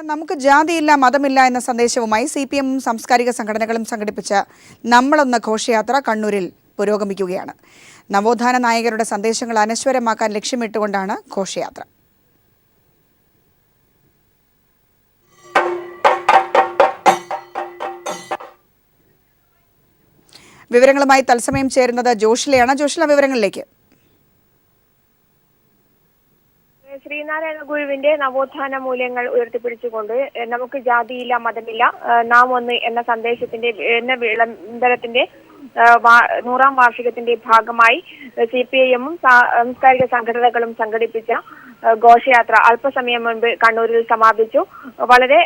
നമുക്ക് ജാതിയില്ല മതമില്ല എന്ന സന്ദേശവുമായി CPM സാംസ്കാരിക സംഘടനകളും സംഘടിപ്പിച്ച നമ്മളൊന്ന് ഘോഷയാത്ര കണ്ണൂരിൽ പുരോഗമിക്കുകയാണ്. നവോത്ഥാന നായകരുടെ സന്ദേശങ്ങൾ അനശ്വരമാക്കാൻ ലക്ഷ്യമിട്ടുകൊണ്ടാണ് ഘോഷയാത്ര. വിവരങ്ങളുമായി തത്സമയം ചേരുന്നത് ജോഷിലയാണ്. ജോഷില, വിവരങ്ങളിലേക്ക്. ശ്രീനാരായണ ഗുരുവിന്റെ നവോത്ഥാന മൂല്യങ്ങൾ ഉയർത്തിപ്പിടിച്ചുകൊണ്ട് നമുക്ക് ജാതിയില്ല മതമില്ല നാം ഒന്ന് എന്ന സന്ദേശത്തിന്റെ വിളംബരത്തിന്റെ 100ാം വാർഷികത്തിന്റെ ഭാഗമായി CPIM-ഉം സാംസ്കാരിക സംഘടനകളും സംഘടിപ്പിച്ച ഘോഷയാത്ര അല്പസമയം മുൻപ് കണ്ണൂരിൽ സമാപിച്ചു. വളരെ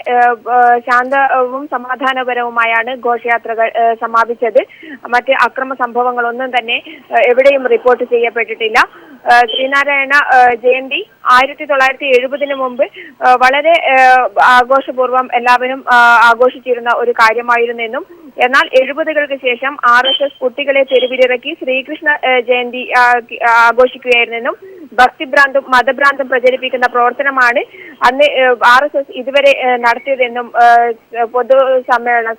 ശാന്തവും സമാധാനപരവുമായാണ് ഘോഷയാത്രകൾ സമാപിച്ചത്. മറ്റ് അക്രമ സംഭവങ്ങളൊന്നും തന്നെ എവിടെയും റിപ്പോർട്ട് ചെയ്യപ്പെട്ടിട്ടില്ല. ശ്രീനാരായണ ജയന്തി 1970 മുമ്പ് വളരെ ആഘോഷപൂർവ്വം എല്ലാവരും ആഘോഷിച്ചിരുന്ന ഒരു കാര്യമായിരുന്നെന്നും എന്നാൽ 70കൾക്ക് ശേഷം RSS കുട്ടികളെ തെരുവിലിറക്കി ശ്രീകൃഷ്ണ ജയന്തി ആഘോഷിക്കുകയായിരുന്നെന്നും ഭക്തിഭ്രാന്തും മതഭ്രാന്തും പ്രചരിപ്പിക്കുന്ന പ്രവർത്തനമാണ് അന്ന് RSS ഇതുവരെ നടത്തിയതെന്നും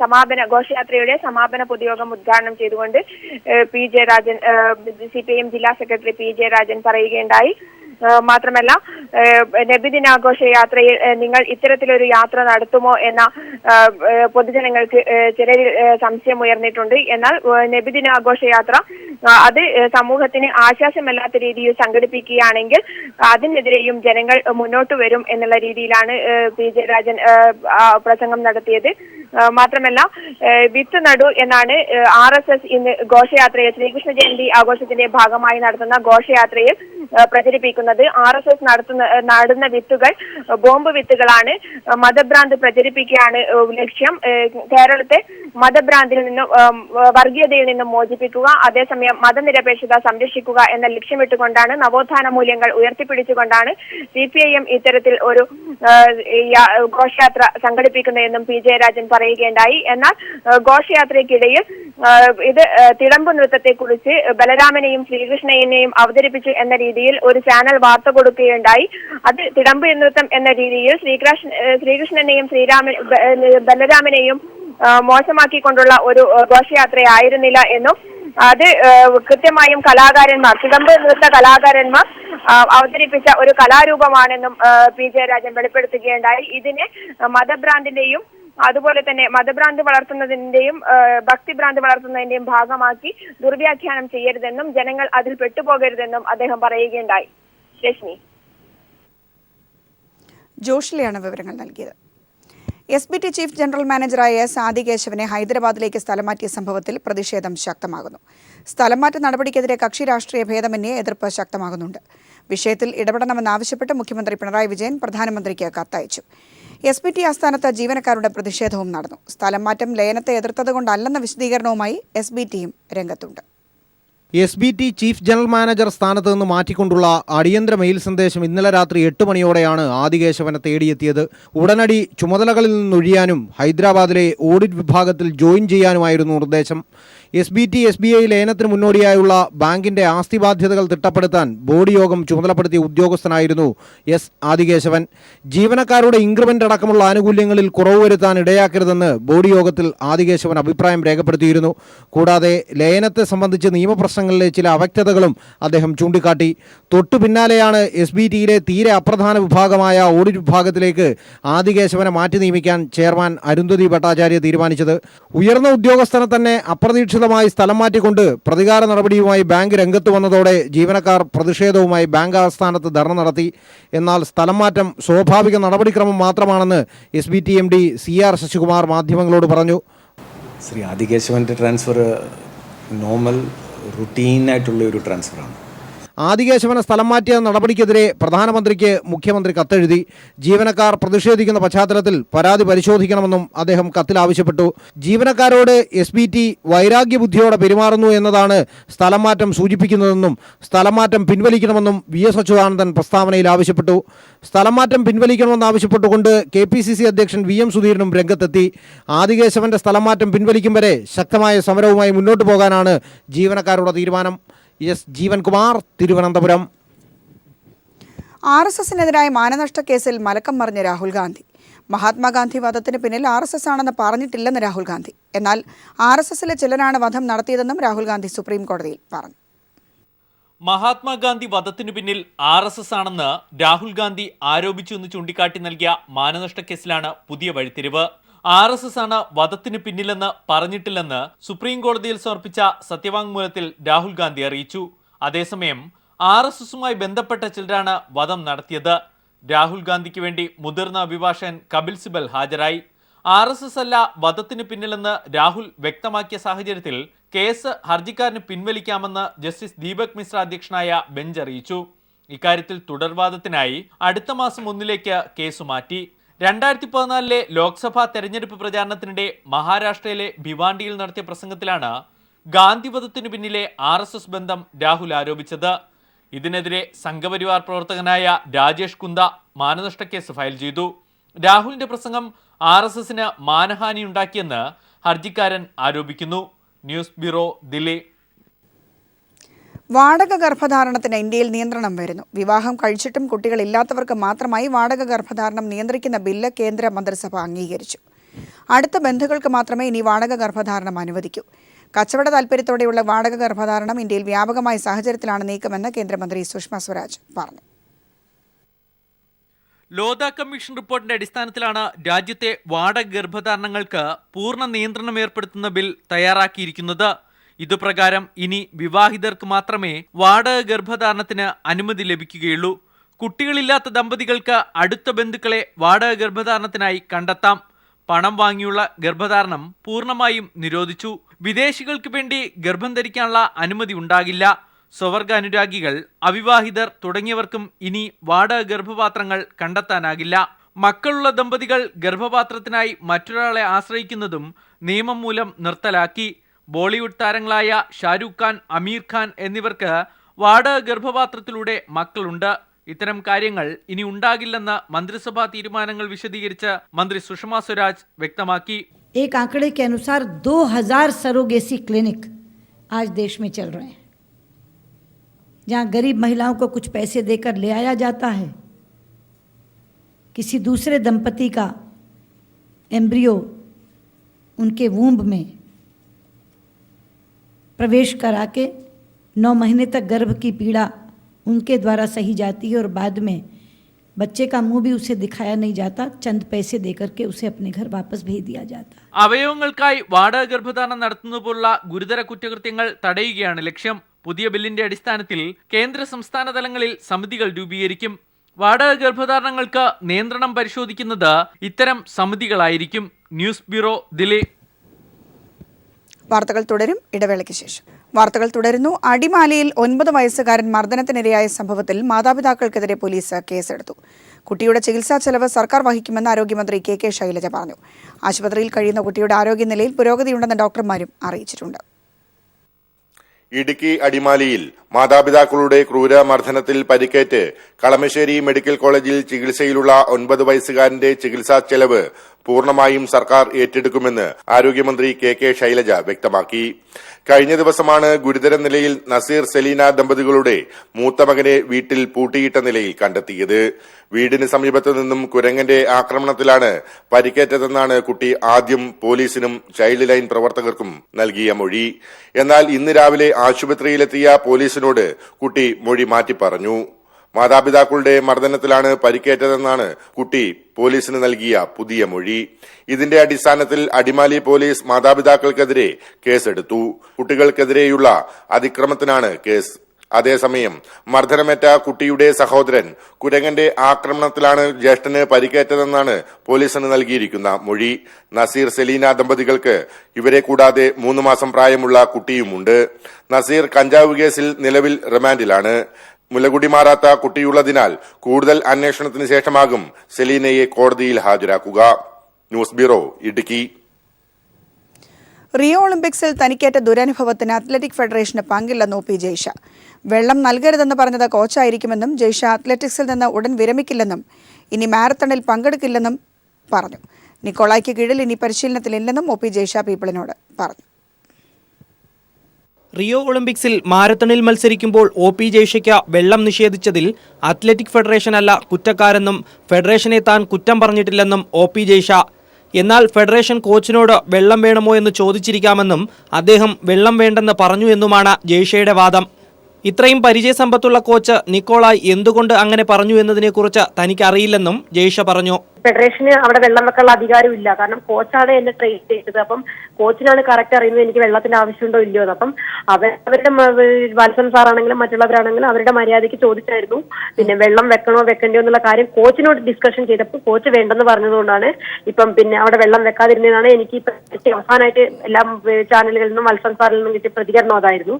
സമാപന ഘോഷയാത്രയുടെ സമാപന പൊതുയോഗം ഉദ്ഘാടനം ചെയ്തുകൊണ്ട് PJ രാജൻ CPIM ജില്ലാ സെക്രട്ടറി PJ രാജൻ പറയുകയുണ്ടായി. മാത്രമല്ല നബിദിനാഘോഷ യാത്രയിൽ നിങ്ങൾ ഇത്തരത്തിലൊരു യാത്ര നടത്തുമോ എന്ന പൊതുജനങ്ങൾക്ക് ചിലരിൽ സംശയം ഉയർന്നിട്ടുണ്ട്. എന്നാൽ നബിദിനാഘോഷ യാത്ര അത് സമൂഹത്തിന് ആശ്വാസമല്ലാത്ത രീതിയിൽ സംഘടിപ്പിക്കുകയാണെങ്കിൽ അതിനെതിരെയും ജനങ്ങൾ മുന്നോട്ട് വരും എന്നുള്ള രീതിയിലാണ് PJ രാജൻ പ്രസംഗം നടത്തിയത്. മാത്രമല്ല വിത്ത് നടു എന്നാണ് RSS ഇന്ന് ഘോഷയാത്രയിൽ ശ്രീകൃഷ്ണ ജയന്തി ആഘോഷത്തിന്റെ ഭാഗമായി നടത്തുന്ന ഘോഷയാത്രയിൽ പ്രചരിപ്പിക്കുന്നത്. RSS നടുന്ന വിത്തുകൾ ബോംബ് വിത്തുകളാണ്. മതഭ്രാന്ത് പ്രചരിപ്പിക്കുകയാണ് ലക്ഷ്യം. കേരളത്തെ മതഭ്രാന്തിൽ നിന്നും വർഗീയതയിൽ നിന്നും മോചിപ്പിക്കുക, അതേസമയം മതനിരപേക്ഷത സംരക്ഷിക്കുക എന്ന ലക്ഷ്യമിട്ടുകൊണ്ടാണ് നവോത്ഥാന മൂല്യങ്ങൾ ഉയർത്തിപ്പിടിച്ചുകൊണ്ടാണ് CPIM ഇത്തരത്തിൽ ഒരു ഘോഷയാത്ര സംഘടിപ്പിക്കുന്നതെന്നും PJ രാജൻ പറയുകയുണ്ടായി. എന്നാൽ ഘോഷയാത്രയ്ക്കിടയിൽ ഇത് തിടമ്പ് നൃത്തത്തെക്കുറിച്ച് ബലരാമനെയും ശ്രീകൃഷ്ണനെയും അവതരിപ്പിച്ചു എന്ന രീതിയിൽ ഒരു ചാനൽ വാർത്ത കൊടുക്കുകയുണ്ടായി. അത് തിടമ്പ് നൃത്തം എന്ന രീതിയിൽ ശ്രീകൃഷ്ണനെയും ബലരാമനെയും മോശമാക്കിക്കൊണ്ടുള്ള ഒരു ഘോഷയാത്രയായിരുന്നില്ല എന്നും അത് കൃത്യമായും തിടമ്പ് നൃത്ത കലാകാരന്മാർ അവതരിപ്പിച്ച ഒരു കലാരൂപമാണെന്നും PJ രാജൻ വെളിപ്പെടുത്തുകയുണ്ടായി. ഇതിനെ മതഭ്രാന്തിന്റെയും അതുപോലെ തന്നെ മതഭ്രാന്ത് വളർത്തുന്നതിന്റെയും ഭക്തിഭ്രാന്ത് വളർത്തുന്നതിന്റെയും ഭാഗമാക്കി ദുർവ്യാഖ്യാനം ചെയ്യരുതെന്നും ജനങ്ങൾ അതിൽ പെട്ടുപോകരുതെന്നും അദ്ദേഹം പറയുകയുണ്ടായി. രശ്മി, ജോഷിലെയാണ് വിവരങ്ങൾ നൽകിയത്. SBT ചീഫ് ജനറൽ മാനേജറായ ആദി കേശവനെ ഹൈദരാബാദിലേക്ക് സ്ഥലം മാറ്റിയ സംഭവത്തിൽ പ്രതിഷേധം ശക്തമാകുന്നു. സ്ഥലംമാറ്റ നടപടിക്കെതിരെ കക്ഷി രാഷ്ട്രീയ ഭേദമന്യേ എതിർപ്പ് ശക്തമാകുന്നുണ്ട്. വിഷയത്തിൽ ഇടപെടണമെന്നാവശ്യപ്പെട്ട് മുഖ്യമന്ത്രി പിണറായി വിജയൻ പ്രധാനമന്ത്രിക്ക് കത്തയച്ചു. SBT ആസ്ഥാനത്ത് ജീവനക്കാരുടെ പ്രതിഷേധവും നടന്നു. സ്ഥലം മാറ്റം ലയനത്തെ എതിർത്തതുകൊണ്ടല്ലെന്ന വിശദീകരണവുമായി SBTയും രംഗത്തുണ്ട്. SBT ചീഫ് ജനറൽ മാനേജർ സ്ഥാനത്ത് നിന്ന് മാറ്റിക്കൊണ്ടുള്ള അടിയന്തര മെയിൽ സന്ദേശം ഇന്നലെ രാത്രി 8 മണിയോടെയാണ് ആദി കേശവനെ തേടിയെത്തിയത്. ഉടനടി ചുമതലകളിൽ നിന്നൊഴിയാനും ഹൈദരാബാദിലെ ഓഡിറ്റ് വിഭാഗത്തിൽ ജോയിൻ ചെയ്യാനുമായിരുന്നു നിർദ്ദേശം. SBT SBI ലയനത്തിന് മുന്നോടിയായുള്ള ബാങ്കിന്റെ ആസ്തി ബാധ്യതകൾ തിട്ടപ്പെടുത്താൻ ബോർഡ് യോഗം ചുമതലപ്പെടുത്തിയ ഉദ്യോഗസ്ഥനായിരുന്നു ആദി കേശവൻ. ജീവനക്കാരുടെ ഇൻക്രിമെന്റ് അടക്കമുള്ള ആനുകൂല്യങ്ങളിൽ കുറവ് വരുത്താൻ ഇടയാക്കരുതെന്ന് ബോർഡ് യോഗത്തിൽ ആദി കേശവൻ അഭിപ്രായം രേഖപ്പെടുത്തിയിരുന്നു. കൂടാതെ ലയനത്തെ സംബന്ധിച്ച് നിയമപ്രശ്നങ്ങളിലെ ചില അവ്യക്തതകളും അദ്ദേഹം ചൂണ്ടിക്കാട്ടി. തൊട്ടു പിന്നാലെയാണ് SBTയിലെ തീരെ അപ്രധാന വിഭാഗമായ ഓഡിറ്റ് വിഭാഗത്തിലേക്ക് ആദി കേശവനെ മാറ്റി നിയമിക്കാൻ ചെയർമാൻ അരുന്ധതി ഭട്ടാചാര്യ തീരുമാനിച്ചത്. ഉയർന്ന ഉദ്യോഗസ്ഥനെ തന്നെ അപ്രതീക്ഷിതമായി സ്ഥലം മാറ്റിക്കൊണ്ട് പ്രതികാര നടപടിയുമായി ബാങ്ക് രംഗത്ത് വന്നതോടെ ജീവനക്കാർ പ്രതിഷേധവുമായി ബാങ്ക് ആസ്ഥാനത്ത് ധർണ നടത്തി. എന്നാൽ സ്ഥലം മാറ്റം സ്വാഭാവിക നടപടിക്രമം മാത്രമാണെന്ന് SBT MD CR ശശികുമാർ മാധ്യമങ്ങളോട് പറഞ്ഞു. ശ്രീ ആദി കേശവന്റെ ട്രാൻസ്ഫർ നോർമൽ റുട്ടീനായിട്ടുള്ള ഒരു ട്രാൻസ്ഫറാണ്. ആദി കേശവനെ സ്ഥലം മാറ്റിയ നടപടിക്കെതിരെ പ്രധാനമന്ത്രിക്ക് മുഖ്യമന്ത്രി കത്തെഴുതി. ജീവനക്കാർ പ്രതിഷേധിക്കുന്ന പശ്ചാത്തലത്തിൽ പരാതി പരിശോധിക്കണമെന്നും അദ്ദേഹം കത്തിൽ ആവശ്യപ്പെട്ടു. ജീവനക്കാരോട് SBT വൈരാഗ്യബുദ്ധിയോടെ പെരുമാറുന്നു എന്നതാണ് സ്ഥലം മാറ്റം സൂചിപ്പിക്കുന്നതെന്നും സ്ഥലം മാറ്റം പിൻവലിക്കണമെന്നും VS അച്യുതാനന്ദൻ പ്രസ്താവനയിൽ ആവശ്യപ്പെട്ടു. സ്ഥലം മാറ്റം പിൻവലിക്കണമെന്നാവശ്യപ്പെട്ടുകൊണ്ട് KPCC അധ്യക്ഷൻ VM സുധീരനും രംഗത്തെത്തി. ആദി കേശവന്റെ സ്ഥലം മാറ്റം പിൻവലിക്കും വരെ ശക്തമായ സമരവുമായി മുന്നോട്ട് പോകാനാണ് ജീവനക്കാരുടെ തീരുമാനം. ജീവൻകുമാർ, തിരുവനന്തപുരം. RSSനെതിരായ മാനനഷ്ട കേസിൽ മലക്കം മറിഞ്ഞ രാഹുൽ ഗാന്ധി. മഹാത്മാഗാന്ധി വധത്തിന് പിന്നിൽ RSS ആണെന്ന് പറഞ്ഞിട്ടില്ലെന്ന് രാഹുൽ ഗാന്ധി. എന്നാൽ RSSലെ ചിലരാണ് വധം നടത്തിയതെന്നും രാഹുൽ ഗാന്ധി സുപ്രീം കോടതിയിൽ പറഞ്ഞു. മഹാത്മാഗാന്ധി വധത്തിനു പിന്നിൽ RSS ആണെന്ന് രാഹുൽ ഗാന്ധി ആരോപിച്ചു എന്ന് ചൂണ്ടിക്കാട്ടി നൽകിയ മാനനഷ്ട കേസിലാണ് പുതിയ വഴിത്തിരിവ്. RSS ആണ് വധത്തിന് പിന്നിലെന്ന് പറഞ്ഞിട്ടില്ലെന്ന് സുപ്രീം കോടതിയിൽ സമർപ്പിച്ച സത്യവാങ്മൂലത്തിൽ രാഹുൽ ഗാന്ധി അറിയിച്ചു. അതേസമയം RSSുമായി ബന്ധപ്പെട്ട ചിലരാണ് വധം നടത്തിയത്. രാഹുൽ ഗാന്ധിക്ക് വേണ്ടി മുതിർന്ന അഭിഭാഷകൻ കപിൽ സിബൽ ഹാജരായി. RSS അല്ല വധത്തിന് പിന്നിലെന്ന് രാഹുൽ വ്യക്തമാക്കിയ സാഹചര്യത്തിൽ കേസ് ഹർജിക്കാരന് പിൻവലിക്കാമെന്ന് ജസ്റ്റിസ് ദീപക് മിശ്ര അധ്യക്ഷനായ ബെഞ്ച് അറിയിച്ചു. ഇക്കാര്യത്തിൽ തുടർവാദത്തിനായി അടുത്ത മാസം 1 കേസ് മാറ്റി. 2014 ലോക്സഭാ തെരഞ്ഞെടുപ്പ് പ്രചാരണത്തിനിടെ മഹാരാഷ്ട്രയിലെ ഭിവാണ്ടിയിൽ നടത്തിയ പ്രസംഗത്തിലാണ് ഗാന്ധി വധത്തിനു പിന്നിലെ RSS ബന്ധം രാഹുൽ ആരോപിച്ചത്. ഇതിനെതിരെ സംഘപരിവാർ പ്രവർത്തകനായ രാജേഷ് കുന്ദ മാനനഷ്ട കേസ് ഫയൽ ചെയ്തു. രാഹുലിന്റെ പ്രസംഗം RSSന് മാനഹാനി ഉണ്ടാക്കിയെന്ന് ഹർജിക്കാരൻ ആരോപിക്കുന്നു. News bureau, Delhi. വാടക ഗർഭധാരണത്തിന് ഇന്ത്യയിൽ നിയന്ത്രണം വരുന്നു. വിവാഹം കഴിച്ചിട്ടും കുട്ടികളില്ലാത്തവർക്ക് മാത്രമായി വാടക ഗർഭധാരണം നിയന്ത്രിക്കുന്ന ബില്ല് കേന്ദ്ര മന്ത്രിസഭ അംഗീകരിച്ചു. അടുത്ത ബന്ധുക്കൾക്ക് മാത്രമേ ഇനി വാടക ഗർഭധാരണം അനുവദിക്കൂ. കച്ചവട താൽപര്യത്തോടെയുള്ള വാടക ഗർഭധാരണം ഇന്ത്യയിൽ വ്യാപകമായ സാഹചര്യത്തിലാണ് നീക്കമെന്ന് കേന്ദ്രമന്ത്രി സുഷമ സ്വരാജ് പറഞ്ഞു. ലോധ കമ്മീഷൻ റിപ്പോർട്ടിന്റെ അടിസ്ഥാനത്തിലാണ് രാജ്യത്തെ വാടക ഗർഭധാരണങ്ങൾക്ക് പൂർണ്ണ നിയന്ത്രണം ഏർപ്പെടുത്തുന്ന ബിൽ തയ്യാറാക്കിയിരിക്കുന്നത്. ഇതുപ്രകാരം ഇനി വിവാഹിതർക്ക് മാത്രമേ വാടക ഗർഭധാരണത്തിന് അനുമതി ലഭിക്കുകയുള്ളൂ. കുട്ടികളില്ലാത്ത ദമ്പതികൾക്ക് അടുത്ത ബന്ധുക്കളെ വാടക ഗർഭധാരണത്തിനായി കണ്ടെത്താം. പണം വാങ്ങിയുള്ള ഗർഭധാരണം പൂർണ്ണമായും നിരോധിച്ചു. വിദേശികൾക്ക് വേണ്ടി ഗർഭം ധരിക്കാനുള്ള അനുമതി ഉണ്ടാകില്ല. സ്വവർഗ അനുരാഗികൾ, അവിവാഹിതർ തുടങ്ങിയവർക്കും ഇനി വാടക ഗർഭപാത്രങ്ങൾ കണ്ടെത്താനാകില്ല. മക്കളുള്ള ദമ്പതികൾ ഗർഭപാത്രത്തിനായി മറ്റൊരാളെ ആശ്രയിക്കുന്നതും നിയമം മൂലം നിർത്തലാക്കി. ബോളിവുഡ് താരങ്ങളായ ഷാരൂഖ് ഖാൻ, അമീർ ഖാൻ എന്നിവർക്ക് വാടക ഗർഭപാത്രത്തിലൂടെ മക്കളുണ്ട്. ഇത്തരം കാര്യങ്ങൾ ഇനി ഉണ്ടാകില്ലെന്ന് മന്ത്രിസഭാ തീരുമാനങ്ങൾ വിശദീകരിച്ച് മന്ത്രി സുഷമ സ്വരാജ് വ്യക്തമാക്കി. एक आंकड़े के अनुसार 2000 सरोगेसी क्लिनिक आज देश में चल रहे हैं, जहां गरीब महिलाओं को कुछ पैसे देकर ले आया जाता है, किसी दूसरे दंपति का एम्ब्रियो उनके वूम्ब में प्रवेश करा के 9 महीने तक गर्भ की पीड़ा उनके द्वारा सही जाती है और बाद में बच्चे का मुंह भी उसे दिखाया नहीं जाता, चंद पैसे देकर के उसे अपने घर वापस भेज दिया जाता. അവയവങ്ങൾക്കായി വാടക ഗർഭധാരണം നടത്തുന്നതുപോലുള്ള ഗുരുതര കുറ്റകൃത്യങ്ങൾ തടയുകയാണ് ലക്ഷ്യം. പുതിയ ബില്ലിന്റെ അടിസ്ഥാനത്തിൽ കേന്ദ്ര സംസ്ഥാന തലങ്ങളിൽ സമിതികൾ രൂപീകരിക്കും. വാടക ഗർഭധാരണങ്ങൾക്ക് നിയന്ത്രണം പരിശോധിക്കുന്നത് ഇത്തരം സമിതികളായിരിക്കും. News bureau, Delhi. വാർത്തകൾ തുടരും. ഇടവേളയ്ക്ക് ശേഷം വാർത്തകൾ തുടരുന്നു. അടിമാലിയിൽ 9 വയസ്സുകാരൻ മർദ്ദനത്തിനിരയായ സംഭവത്തിൽ മാതാപിതാക്കൾക്കെതിരെ പോലീസ് കേസെടുത്തു. കുട്ടിയുടെ ചികിത്സാ ചെലവ് സർക്കാർ വഹിക്കുമെന്ന് ആരോഗ്യമന്ത്രി കെ ശൈലജ പറഞ്ഞു. ആശുപത്രിയിൽ കഴിയുന്ന കുട്ടിയുടെ ആരോഗ്യനിലയിൽ പുരോഗതിയുണ്ടെന്ന് ഡോക്ടർമാരും അറിയിച്ചിട്ടുണ്ട്. ഇടുക്കി അടിമാലിയിൽ മാതാപിതാക്കളുടെ ക്രൂരമർദ്ദനത്തിൽ പരിക്കേറ്റ് കളമശ്ശേരി മെഡിക്കൽ കോളേജിൽ ചികിത്സയിലുള്ള 9 വയസ്സുകാരന്റെ ചികിത്സാ ചെലവ് പൂർണ്ണമായും സർക്കാർ ഏറ്റെടുക്കുമെന്ന് ആരോഗ്യമന്ത്രി കെ ശൈലജ വ്യക്തമാക്കി. കഴിഞ്ഞ ദിവസമാണ് ഗുരുതര നിലയിൽ നസീർ സെലീന ദമ്പതികളുടെ മൂത്ത മകനെ വീട്ടിൽ പൂട്ടിയിട്ട നിലയിൽ കണ്ടെത്തിയത്. വീടിന് സമീപത്തു നിന്നും കുരങ്ങന്റെ ആക്രമണത്തിലാണ് പരിക്കേറ്റതെന്നാണ് കുട്ടി ആദ്യം പോലീസിനും ചൈൽഡ് ലൈൻ പ്രവർത്തകർക്കും നൽകിയ മൊഴി. എന്നാൽ ഇന്ന് രാവിലെ ആശുപത്രിയിലെത്തിയ പോലീസിനോട് കുട്ടി മൊഴി മാറ്റി പറഞ്ഞു. മാതാപിതാക്കളുടെ മർദ്ദനത്തിലാണ് പരിക്കേറ്റതെന്നാണ് കുട്ടി പോലീസിന് നൽകിയ പുതിയ മൊഴി. ഇതിന്റെ അടിസ്ഥാനത്തിൽ അടിമാലി പോലീസ് മാതാപിതാക്കൾക്കെതിരെ കേസെടുത്തു. കുട്ടികൾക്കെതിരെയുള്ള അതിക്രമത്തിനാണ് കേസ്. അതേസമയം മർദ്ദനമേറ്റ കുട്ടിയുടെ സഹോദരൻ കുരങ്ങന്റെ ആക്രമണത്തിലാണ് ജ്യേഷ്ഠന് പരിക്കേറ്റതെന്നാണ് പോലീസിന് നൽകിയിരിക്കുന്ന മൊഴി. നസീർ സെലീന ദമ്പതികൾക്ക് ഇവരെ കൂടാതെ 3 മാസം പ്രായമുള്ള കുട്ടിയുമുണ്ട്. നസീർ കഞ്ചാവ് കേസിൽ നിലവിൽ റിമാൻഡിലാണ്. മുലകുടി മാറാത്ത കുട്ടിയുള്ളതിനാൽ കൂടുതൽ അന്വേഷണത്തിന് ശേഷമാകും സെലീനയെ കോടതിയിൽ ഹാജരാക്കുക. News bureau, Idukki. റിയോ ഒളിമ്പിക്സിൽ തനിക്കേറ്റ ദുരനുഭവത്തിന് അത്ലറ്റിക് ഫെഡറേഷന് പങ്കില്ലെന്ന് ഒ പി ജയ്ഷ. വെള്ളം നൽകരുതെന്ന് പറഞ്ഞത് കോച്ചായിരിക്കുമെന്നും ജയ്ഷ അത്ലറ്റിക്സിൽ നിന്ന് ഉടൻ വിരമിക്കില്ലെന്നും ഇനി മാരത്തണിൽ പങ്കെടുക്കില്ലെന്നും പറഞ്ഞു. നിക്കോളായ്ക്ക് കീഴിൽ ഇനി പരിശീലനത്തിലില്ലെന്നും ഒ പി ജയ്ഷ പീപ്പിളിനോട് പറഞ്ഞു. റിയോ ഒളിമ്പിക്സിൽ മാരത്തണിൽ മത്സരിക്കുമ്പോൾ OP ജയ്ഷയ്ക്ക് വെള്ളം നിഷേധിച്ചതിൽ അത്ലറ്റിക് ഫെഡറേഷൻ അല്ല കുറ്റക്കാരെന്നും ഫെഡറേഷനെ താൻ കുറ്റം പറഞ്ഞിട്ടില്ലെന്നും OP ജയ്ഷ. എന്നാൽ ഫെഡറേഷൻ കോച്ചിനോട് വെള്ളം വേണമോ എന്ന് ചോദിച്ചിരിക്കാമെന്നും അദ്ദേഹം വെള്ളം വേണ്ടെന്ന് പറഞ്ഞു എന്നുമാണ് ജയ്ഷയുടെ വാദം. ഇത്രയും പരിചയസമ്പത്തുള്ള കോച്ച് നിക്കോളായ് എന്തുകൊണ്ട് അങ്ങനെ പറഞ്ഞു എന്നതിനെക്കുറിച്ച് തനിക്കറിയില്ലെന്നും ജയ്ഷ പറഞ്ഞു. ഫെഡറേഷന് അവിടെ വെള്ളം വെക്കാനുള്ള അധികാരമില്ല. കാരണം കോച്ചാണ് എന്നെ ട്രെയിൻ ചെയ്തത്. അപ്പം കോച്ചിനാണ് കറക്റ്റ് അറിയുന്നത് എനിക്ക് വെള്ളത്തിന്റെ ആവശ്യമുണ്ടോ ഇല്ലയോ എന്ന്. അപ്പം അവരുടെ വത്സൻ സാറാണെങ്കിലും മറ്റുള്ളവരാണെങ്കിലും അവരുടെ മര്യാദയ്ക്ക് ചോദിച്ചായിരുന്നു. പിന്നെ വെള്ളം വെക്കണോ വെക്കണ്ടോ എന്നുള്ള കാര്യം കോച്ചിനോട് ഡിസ്കഷൻ ചെയ്തപ്പോൾ കോച്ച് വേണ്ടെന്ന് പറഞ്ഞതുകൊണ്ടാണ് ഇപ്പം പിന്നെ അവിടെ വെള്ളം വെക്കാതിരുന്നതാണ്. എനിക്ക് അവസാനമായിട്ട് എല്ലാ ചാനലുകളിൽ നിന്നും വത്സൻ സാറിൽ നിന്നും കിട്ടിയ പ്രതികരണം അതായിരുന്നു.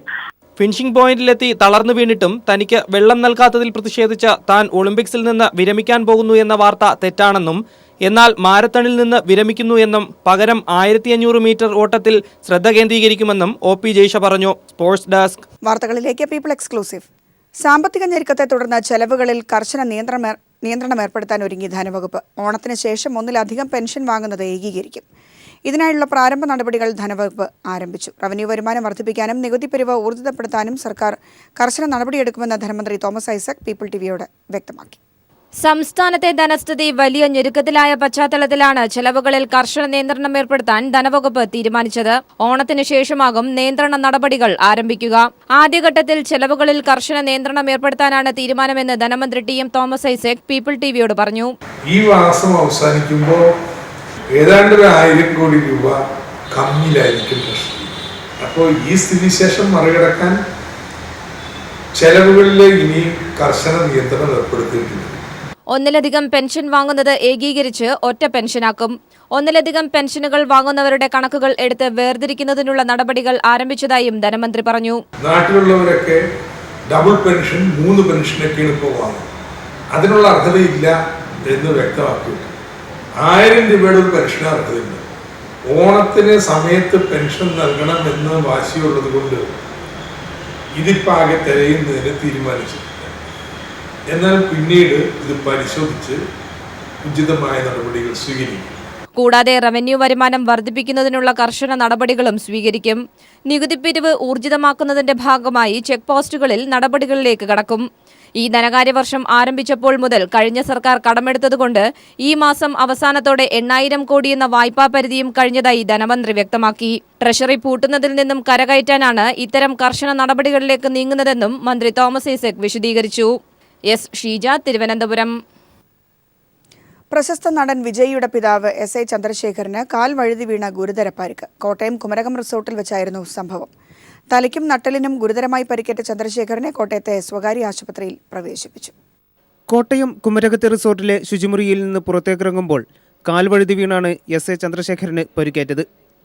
ഫിനിഷിംഗ് പോയിന്റിലെത്തി തളർന്നു വീണിട്ടും തനിക്ക് വെള്ളം നൽകാത്തതിൽ പ്രതിഷേധിച്ച് താൻ ഒളിമ്പിക്സിൽ നിന്ന് വിരമിക്കാൻ പോകുന്നു എന്ന വാർത്ത തെറ്റാണെന്നും എന്നാൽ മാരത്തണിൽ നിന്ന് വിരമിക്കുന്നു എന്നും പകരം 1500 മീറ്റർ ഓട്ടത്തിൽ ശ്രദ്ധ കേന്ദ്രീകരിക്കുമെന്നും OP ജയ്ഷ പറഞ്ഞു. Sports desk. വാർത്തകളിലേക്ക് പീപ്പിൾ എക്സ്ക്ലൂസീവ്. സാമ്പത്തിക ഞെരുക്കത്തെ തുടർന്ന് ചെലവുകളിൽ കർശന നിയന്ത്രണം ഏർപ്പെടുത്താൻ ഒരുങ്ങി ധനവകുപ്പ്. ഓണത്തിന് ശേഷം ഒന്നിലധികം പെൻഷൻ വാങ്ങുന്നത് ഏകീകരിക്കും. ഇതിനായുള്ള പ്രാരംഭ നടപടികൾ ധനവകുപ്പ് ആരംഭിച്ചു. റവന്യൂ വരുമാനം വർദ്ധിപ്പിക്കാനും നികുതി പിരിവ് ഊർജിതപ്പെടുത്താനും സർക്കാർ കർശന നടപടിയെടുക്കുമെന്ന് ധനമന്ത്രി തോമസ് ഐസക് പീപ്പിൾ ടിവിയോട് വ്യക്തമാക്കി. സംസ്ഥാനത്തെ ധനസ്ഥിതി വലിയ ഞെരുക്കത്തിലായ പശ്ചാത്തലത്തിലാണ് ചെലവുകളിൽ കർശന നിയന്ത്രണം ഏർപ്പെടുത്താൻ ധനവകുപ്പ് തീരുമാനിച്ചത്. ഓണത്തിന് ശേഷമാകും നിയന്ത്രണ നടപടികൾ ആരംഭിക്കുക. ആദ്യഘട്ടത്തിൽ ചെലവുകളിൽ കർശന നിയന്ത്രണം ഏർപ്പെടുത്താനാണ് തീരുമാനമെന്ന് ധനമന്ത്രി TM തോമസ് ഐസക് പീപ്പിൾ ടിവിയോട് പറഞ്ഞു. ഈ മാസം അവസാനിക്കുമ്പോൾ ഏതാണ്ട് 1000 കോടി രൂപ കമ്മിയിലായിരിക്കും ട്രഷറി. അപ്പോൾ ഈ സ്ഥിതിശേഷം മറികടക്കാൻ ചെലവുകളിൽ ഇനി കർശന നിയന്ത്രണം ഏർപ്പെടുത്തിയിട്ടുണ്ട്. ഒന്നിലധികം പെൻഷൻ വാങ്ങുന്നത് ഏകീകരിച്ച് ഒറ്റ പെൻഷനാക്കും. ഒന്നിലധികം പെൻഷനുകൾ വാങ്ങുന്നവരുടെ കണക്കുകൾ എടുത്ത് വേർതിരിക്കുന്നതിനുള്ള നടപടികൾ ആരംഭിച്ചതായും ധനമന്ത്രി പറഞ്ഞു. നാട്ടിലുള്ളവരൊക്കെ ഡബിൾ പെൻഷൻ 3 പെൻഷനൊക്കെയാണ് ഇപ്പോൾ വാങ്ങും. അതിനുള്ള അർഹതയില്ല എന്ന് വ്യക്തമാക്കിയിട്ടുണ്ട്. 1000 രൂപയുടെ ഒരു പെൻഷൻ അർഹതയുണ്ട്. ഓണത്തിന് സമയത്ത് പെൻഷൻ നൽകണമെന്ന് വാശിയുള്ളത് കൊണ്ട് ഇതിപ്പോൾ ആകെ തിരയുന്നതിന് തീരുമാനിച്ചിട്ടില്ല. എന്നാൽ പിന്നീട് ഇത് പരിശോധിച്ച് ഉചിതമായ നടപടികൾ സ്വീകരിക്കും. കൂടാതെ റവന്യൂ വരുമാനം വർദ്ധിപ്പിക്കുന്നതിനുള്ള കർശന നടപടികളും സ്വീകരിക്കും. നികുതി പിരിവ് ഊർജിതമാക്കുന്നതിന്റെ ഭാഗമായി ചെക്ക് പോസ്റ്റുകളിൽ നടപടികളിലേക്ക് കടക്കും. ഈ ധനകാര്യ വർഷം ആരംഭിച്ചപ്പോൾ മുതൽ കഴിഞ്ഞ സർക്കാർ കടമെടുത്തതുകൊണ്ട് ഈ മാസം അവസാനത്തോടെ 8000 കോടി എന്ന വായ്പാ പരിധിയും കഴിഞ്ഞതായി ധനമന്ത്രി വ്യക്തമാക്കി. ട്രഷറി പൂട്ടുന്നതിൽ നിന്നും കരകയറ്റാനാണ് ഇത്തരം കർശന നടപടികളിലേക്ക് നീങ്ങുന്നതെന്നും മന്ത്രി തോമസ് ഐസക് വിശദീകരിച്ചു. ഷീജ, തിരുവനന്തപുരം. പ്രശസ്ത നടൻ വിജയിയുടെ പിതാവ് SI ചന്ദ്രശേഖരന് കാൽ വഴുതി വീണ ഗുരുതര പരിക്ക്. കോട്ടയം കുമരകം റിസോർട്ടിൽ വെച്ചായിരുന്നു സംഭവം. തലയ്ക്കും നട്ടലിനും ഗുരുതരമായി പരിക്കേറ്റ ചന്ദ്രശേഖരനെ കോട്ടയത്തെ സ്വകാര്യ ആശുപത്രിയിൽ പ്രവേശിപ്പിച്ചു. കോട്ടയം കുമരകത്തെ റിസോർട്ടിലെ ശുചിമുറിയിൽ നിന്ന് പുറത്തേക്കിറങ്ങുമ്പോൾ കാൽ വഴുതി വീണാണ് SI ചന്ദ്രശേഖരന് പരിക്കേറ്റത്.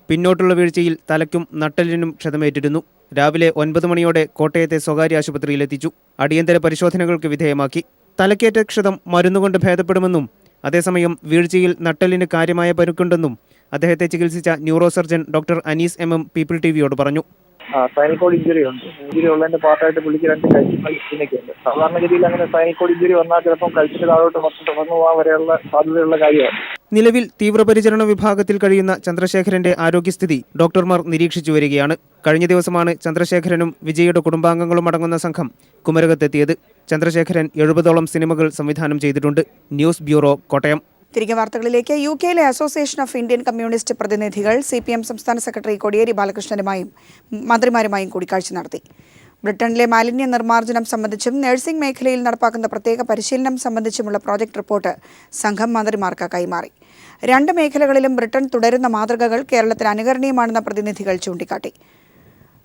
പിന്നോട്ടുള്ള വീഴ്ചയിൽ തലയ്ക്കും നട്ടലിനും ക്ഷതമേറ്റിരുന്നു. രാവിലെ 9 മണിയോടെ കോട്ടയത്തെ സ്വകാര്യ ആശുപത്രിയിലെത്തിച്ചു. അടിയന്തര പരിശോധനകൾക്ക് വിധേയമാക്കി. തലക്കേറ്റ ക്ഷതം മരുന്നുകൊണ്ട് ഭേദപ്പെടുമെന്നും അതേസമയം വീഴ്ചയിൽ നട്ടലിന് കാര്യമായ പരുക്കുണ്ടെന്നും അദ്ദേഹത്തെ ചികിത്സിച്ച neuro surgeon doctor Anees MM people ടിവിയോട് പറഞ്ഞു. സ്പൈനൽ കോഡ് ഇഞ്ചുറി ഉണ്ട്. ഇഞ്ചുറി ഉള്ളതിന്റെ പാർട്ടായിട്ട് പുള്ളിക്ക് 2 കഴുത്തിനൊക്കെ ഉണ്ട്. സാധാരണഗതിയിൽ അങ്ങനെ സ്പൈനൽ കോഡ് ഇഞ്ചുറി വന്നാൽ ചിലപ്പോൾ കഴുത്തിന്റെ താഴോട്ട് മൊത്തം തുറന്നു പോകാൻ വരെയുള്ള സാധ്യതയുള്ള കാര്യമാണ്. നിലവിൽ തീവ്രപരിചരണ വിഭാഗത്തിൽ കഴിയുന്ന ചന്ദ്രശേഖരന്റെ ആരോഗ്യസ്ഥിതി ഡോക്ടർമാർ നിരീക്ഷിച്ചു വരികയാണ്. കഴിഞ്ഞ ദിവസമാണ് ചന്ദ്രശേഖരനും വിജയുടെ കുടുംബാംഗങ്ങളും അടങ്ങുന്ന സംഘം കുമരകത്തെത്തിയത്. ചന്ദ്രശേഖരൻ 70ഓളം സിനിമകൾ സംവിധാനം ചെയ്തിട്ടുണ്ട്. News bureau, Kottayam. തിരികെ വാർത്തകളിലേക്ക്. UK-യിലെ അസോസിയേഷൻ ഓഫ് ഇന്ത്യൻ കമ്മ്യൂണിസ്റ്റ് പ്രതിനിധികൾ CPM സംസ്ഥാന സെക്രട്ടറി കോടിയേരി ബാലകൃഷ്ണനുമായും മന്ത്രിമാരുമായും കൂടിക്കാഴ്ച നടത്തി. ബ്രിട്ടനിലെ മാലിന്യ നിർമ്മാർജ്ജനം സംബന്ധിച്ചും നഴ്സിംഗ് മേഖലയിൽ നടപ്പാക്കുന്ന പ്രത്യേക പരിശീലനം സംബന്ധിച്ചുമുള്ള പ്രോജക്ട് റിപ്പോർട്ട് സംഘം മന്ത്രിമാർക്ക് കൈമാറി. 2 മേഖലകളിലും ബ്രിട്ടൻ തുടരുന്ന മാതൃകകൾ കേരളത്തിന് അനുകരണീയമാണെന്ന പ്രതിനിധികൾ ചൂണ്ടിക്കാട്ടി.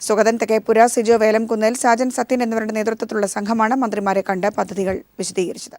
സുഗതൻ തെക്കേപ്പുര, സിജോ വേലംകുന്നേൽ, സാജൻ സത്യൻ എന്നിവരുടെ നേതൃത്വത്തിലുള്ള സംഘമാണ് മന്ത്രിമാരെ കണ്ട് പദ്ധതികൾ വിശദീകരിച്ചത്.